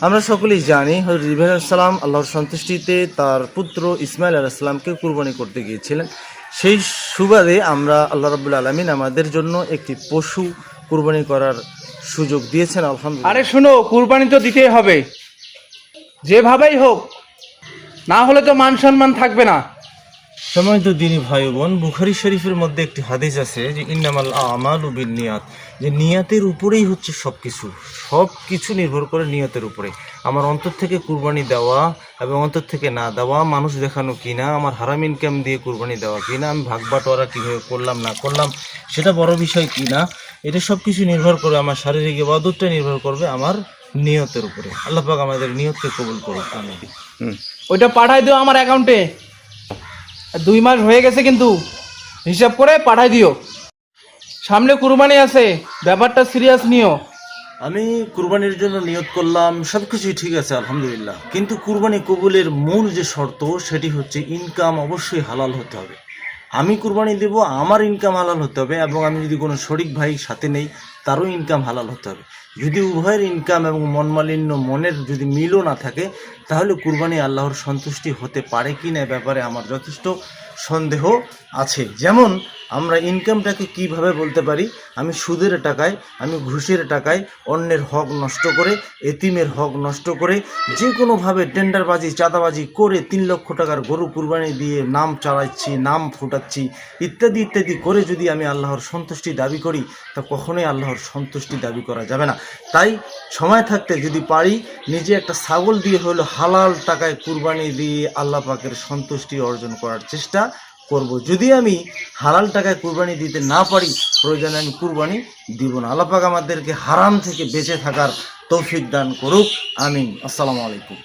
আমরা সকলেই জানি হযরত ইব্রাহিম আলাইহিস সালাম আল্লাহর সন্তুষ্টিতে তার পুত্র ইসমাইল আলাইহিস সালামকে কুরবানি করতে গিয়েছিলেন। সেই সুবাদে আমরা আল্লাহ রাব্বুল আলামিন আমাদের জন্য একটি পশু কুরবানি করার সুযোগ দিয়েছেন আলহামদুলিল্লাহ। আরে শোনো, কুরবানি তো দিতেই হবে, যেভাবেই হোক, না হলে তো মান সম্মান থাকবে না। সম্মানিত দিনী ভাই বোন, বুখারী শরীফের মধ্যে একটি হাদিস আছে যে ইন্নামাল আমালু বিন্নিয়াত, যে নিয়াতের উপরেই হচ্ছে সব কিছু নির্ভর করে নিয়তের উপরে। আমার অন্তর থেকে কুরবানি দেওয়া এবং অন্তর থেকে না দেওয়া, মানুষ দেখানো কিনা, আমার হারাম ইনকাম দিয়ে কুরবানি দেওয়া কিনা, আমি ভাগ বাটোয়ারা কীভাবে করলাম না করলাম সেটা বড় বিষয় কিনা, এটা সব কিছু নির্ভর করে আমার শারীরিক ইবাদতটা নির্ভর করবে আমার নিয়তের উপরে। আল্লাহ পাক আমাদের নিয়তকে কবুল করুক, আমিন। ওইটা পাঠাই দিও আমার অ্যাকাউন্টে। 2 মাস হয়ে গেছে, কিন্তু হিসাব করে পাঠাই দিও। সামনে কুরবানি আছে, ব্যাপারটা সিরিয়াস নিও। আমি কুরবানির জন্য নিয়ত করলাম, সব কিছুই ঠিক আছে আলহামদুলিল্লাহ, কিন্তু কুরবানি কবুলের মূল যে শর্ত সেটি হচ্ছে ইনকাম অবশ্যই হালাল হতে হবে। আমি কুরবানি দেব, আমার ইনকাম হালাল হতে হবে, এবং আমি যদি কোনো শরিক ভাই সাথে নেই তারও ইনকাম হালাল হতে হবে। যদি উভয়ের ইনকাম এবং মনমালিন্য, মনের যদি মিলও না থাকে, তাহলে কুরবানি আল্লাহর সন্তুষ্টি হতে পারে কি না ব্যাপারে আমার যথেষ্ট সন্দেহ আছে। যেমন আমরা ইনকামটাকে কিভাবে বলতে পারি, আমি সুদের টাকায়, আমি ঘুষের টাকায় অন্যের হক নষ্ট করে, এতিমের হক নষ্ট করে, যে কোনোভাবে টেন্ডারবাজি, চাঁদাবাজি করে 3 লক্ষ টাকার গরু কুরবানি দিয়ে নাম চালাচ্ছি, নাম ফুটাচ্ছি, ইত্যাদি ইত্যাদি করে যদি আমি আল্লাহর সন্তুষ্টি দাবি করি, তা কখনোই আল্লাহর সন্তুষ্টি দাবি করা যাবে না। তাই সময় থাকতে যদি পারি, নিজে একটা ছাগল দিয়ে হলো হালাল টাকায় কুরবানি দিয়ে আল্লাহ পাকের সন্তুষ্টি অর্জন করার চেষ্টা করব। যদি আমি হালাল টাকায় কুরবানি দিতে না পারি, প্রয়োজনে আমি কুরবানি দিব না। আল্লাহ পাক আমাদেরকে হারাম থেকে বেঁচে থাকার তৌফিক দান করুক, আমিন। আসসালামু আলাইকুম।